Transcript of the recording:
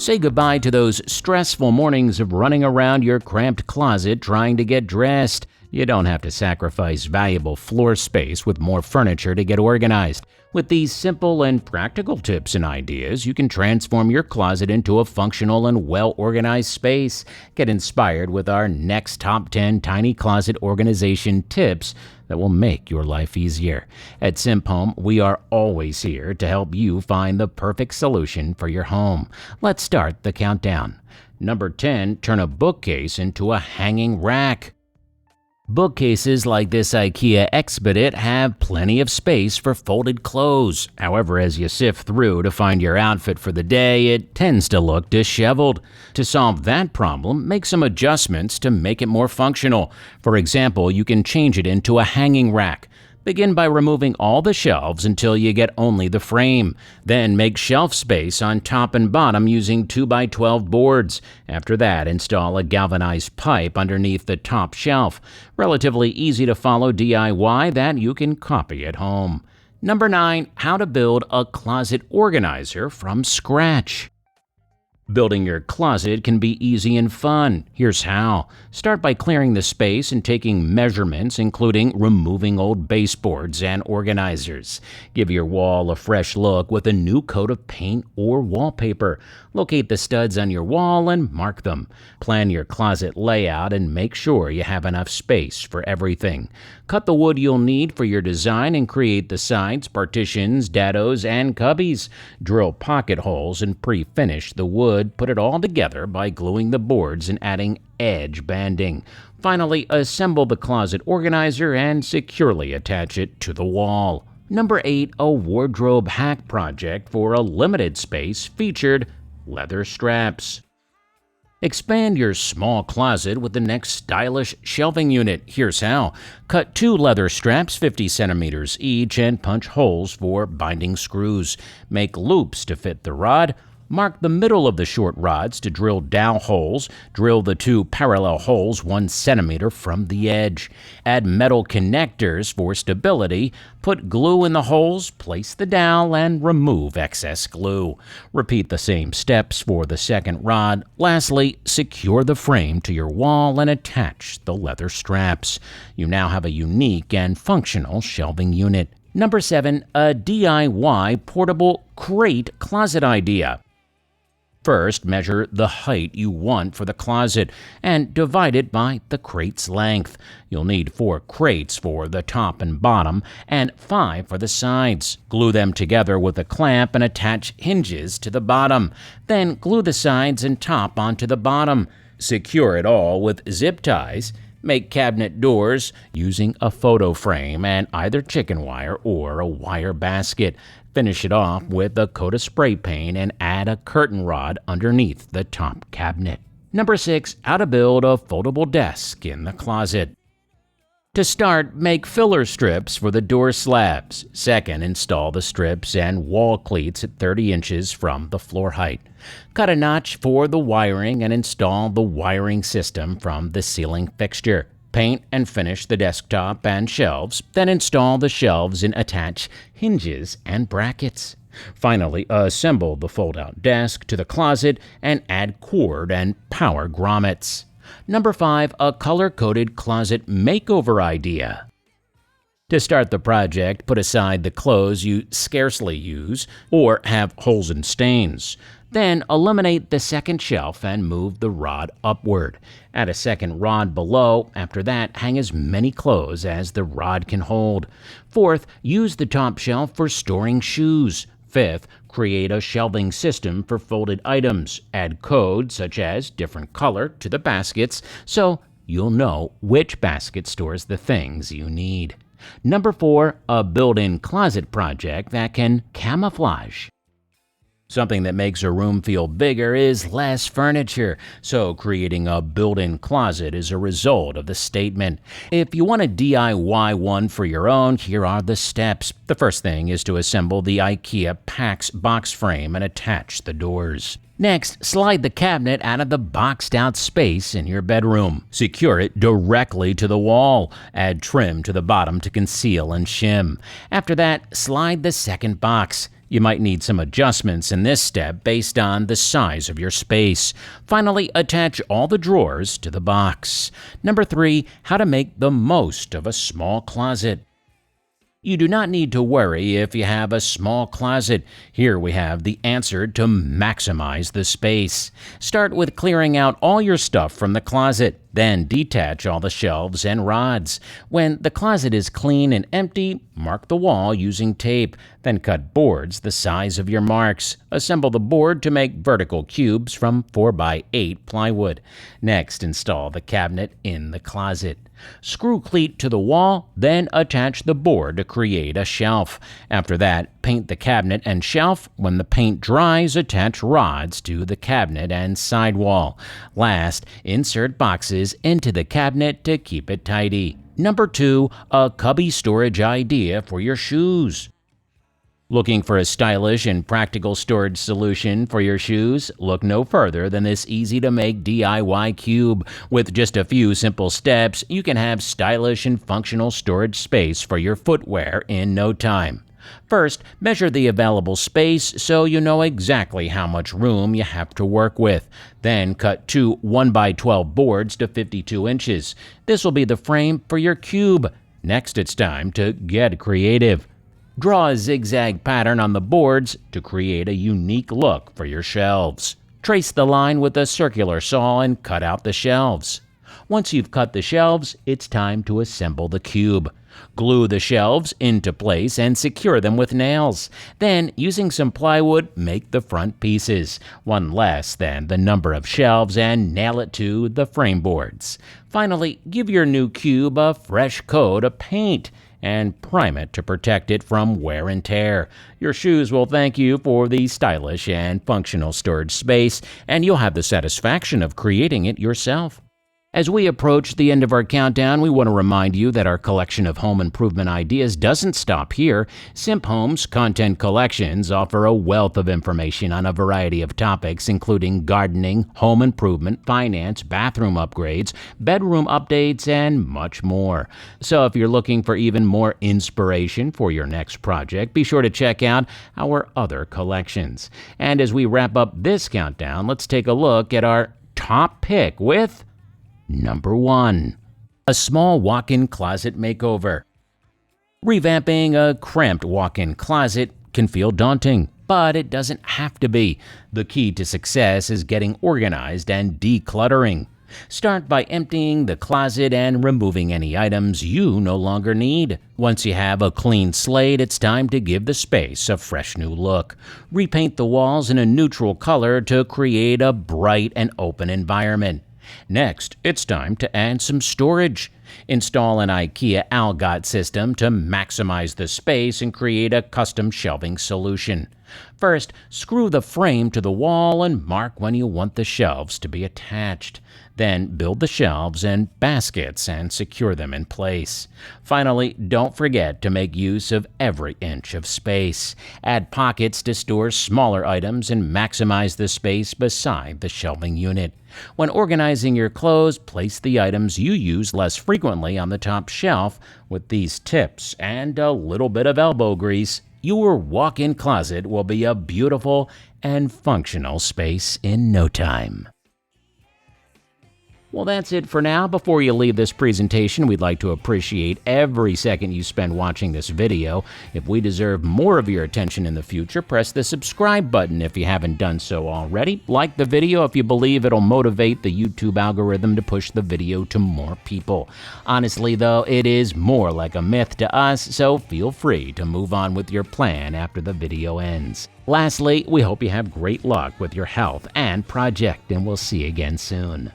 Say goodbye to those stressful mornings of running around your cramped closet trying to get dressed. You don't have to sacrifice valuable floor space with more furniture to get organized. With these simple and practical tips and ideas, you can transform your closet into a functional and well-organized space. Get inspired with our next top 10 tiny closet organization tips that will make your life easier. At Simp Home, we are always here to help you find the perfect solution for your home. Let's start the countdown. Number 10, turn a bookcase into a hanging rack. Bookcases like this IKEA Expedit have plenty of space for folded clothes. However, as you sift through to find your outfit for the day, it tends to look disheveled. To solve that problem, make some adjustments to make it more functional. For example, you can change it into a hanging rack. Begin by removing all the shelves until you get only the frame. Then make shelf space on top and bottom using 2x12 boards. After that, install a galvanized pipe underneath the top shelf. Relatively easy to follow DIY that you can copy at home. Number 9, how to build a closet organizer from scratch. Building your closet can be easy and fun. Here's how. Start by clearing the space and taking measurements, including removing old baseboards and organizers. Give your wall a fresh look with a new coat of paint or wallpaper. Locate the studs on your wall and mark them. Plan your closet layout and make sure you have enough space for everything. Cut the wood you'll need for your design and create the sides, partitions, dados, and cubbies. Drill pocket holes and pre-finish the wood. Put it all together by gluing the boards and adding edge banding. Finally, assemble the closet organizer and securely attach it to the wall. Number 8, a wardrobe hack project for a limited space featured leather straps. Expand your small closet with the next stylish shelving unit. Here's how. Cut 2 leather straps 50 centimeters each and punch holes for binding screws. Make loops to fit the rod. Mark the middle of the short rods to drill dowel holes. Drill the 2 parallel holes 1 centimeter from the edge. Add metal connectors for stability. Put glue in the holes, place the dowel, and remove excess glue. Repeat the same steps for the second rod. Lastly, secure the frame to your wall and attach the leather straps. You now have a unique and functional shelving unit. Number 7, a DIY portable crate closet idea. First, measure the height you want for the closet and divide it by the crate's length. You'll need 4 crates for the top and bottom and 5 for the sides. Glue them together with a clamp and attach hinges to the bottom. Then glue the sides and top onto the bottom. Secure it all with zip ties. Make cabinet doors using a photo frame and either chicken wire or a wire basket. Finish it off with a coat of spray paint and add a curtain rod underneath the top cabinet. Number 6, how to build a foldable desk in the closet. To start, make filler strips for the door slabs. Second, install the strips and wall cleats at 30 inches from the floor height. Cut a notch for the wiring and install the wiring system from the ceiling fixture. Paint and finish the desktop and shelves, then install the shelves and attach hinges and brackets. Finally, assemble the fold-out desk to the closet and add cord and power grommets. Number 5, a color-coded closet makeover idea. To start the project, put aside the clothes you scarcely use or have holes and stains. Then eliminate the second shelf and move the rod upward. Add a second rod below. After that, hang as many clothes as the rod can hold. Fourth, use the top shelf for storing shoes. Fifth, create a shelving system for folded items. Add code such as different color to the baskets so you'll know which basket stores the things you need. Number 4, a built-in closet project that can camouflage. Something that makes a room feel bigger is less furniture, so creating a built-in closet is a result of the statement. If you want to DIY one for your own, here are the steps. The first thing is to assemble the IKEA PAX box frame and attach the doors. Next, slide the cabinet out of the boxed-out space in your bedroom. Secure it directly to the wall. Add trim to the bottom to conceal and shim. After that, slide the second box. You might need some adjustments in this step based on the size of your space. Finally, attach all the drawers to the box. Number 3, how to make the most of a small closet. You do not need to worry if you have a small closet. Here we have the answer to maximize the space. Start with clearing out all your stuff from the closet. Then detach all the shelves and rods. When the closet is clean and empty, mark the wall using tape. Then cut boards the size of your marks. Assemble the board to make vertical cubes from 4x8 plywood. Next, install the cabinet in the closet. Screw cleat to the wall, then attach the board to create a shelf. After that, paint the cabinet and shelf. When the paint dries, attach rods to the cabinet and sidewall. Last, insert boxes into the cabinet to keep it tidy. Number 2, a cubby storage idea for your shoes. Looking for a stylish and practical storage solution for your shoes? Look no further than this easy-to-make DIY cube. With just a few simple steps, you can have stylish and functional storage space for your footwear in no time. First, measure the available space so you know exactly how much room you have to work with. Then cut 2 1x12 boards to 52 inches. This will be the frame for your cube. Next, it's time to get creative. Draw a zigzag pattern on the boards to create a unique look for your shelves. Trace the line with a circular saw and cut out the shelves. Once you've cut the shelves, it's time to assemble the cube. Glue the shelves into place and secure them with nails. Then, using some plywood, make the front pieces, one less than the number of shelves, and nail it to the frame boards. Finally, give your new cube a fresh coat of paint and prime it to protect it from wear and tear. Your shoes will thank you for the stylish and functional storage space, and you'll have the satisfaction of creating it yourself. As we approach the end of our countdown, we want to remind you that our collection of home improvement ideas doesn't stop here. Simp Home's content collections offer a wealth of information on a variety of topics, including gardening, home improvement, finance, bathroom upgrades, bedroom updates, and much more. So if you're looking for even more inspiration for your next project, be sure to check out our other collections. And as we wrap up this countdown, let's take a look at our top pick with Number 1. A small walk-in closet makeover. Revamping a cramped walk-in closet can feel daunting, but it doesn't have to be. The key to success is getting organized and decluttering. Start by emptying the closet and removing any items you no longer need. Once you have a clean slate, it's time to give the space a fresh new look. Repaint the walls in a neutral color to create a bright and open environment. Next, it's time to add some storage. Install an IKEA Algot system to maximize the space and create a custom shelving solution. First, screw the frame to the wall and mark when you want the shelves to be attached. Then build the shelves and baskets and secure them in place. Finally, don't forget to make use of every inch of space. Add pockets to store smaller items and maximize the space beside the shelving unit. When organizing your clothes, place the items you use less frequently on the top shelf. With these tips and a little bit of elbow grease, your walk-in closet will be a beautiful and functional space in no time. Well, that's it for now. Before you leave this presentation, we'd like to appreciate every second you spend watching this video. If we deserve more of your attention in the future, press the subscribe button if you haven't done so already. Like the video if you believe it'll motivate the YouTube algorithm to push the video to more people. Honestly, though, it is more like a myth to us, so feel free to move on with your plan after the video ends. Lastly, we hope you have great luck with your health and project, and we'll see you again soon.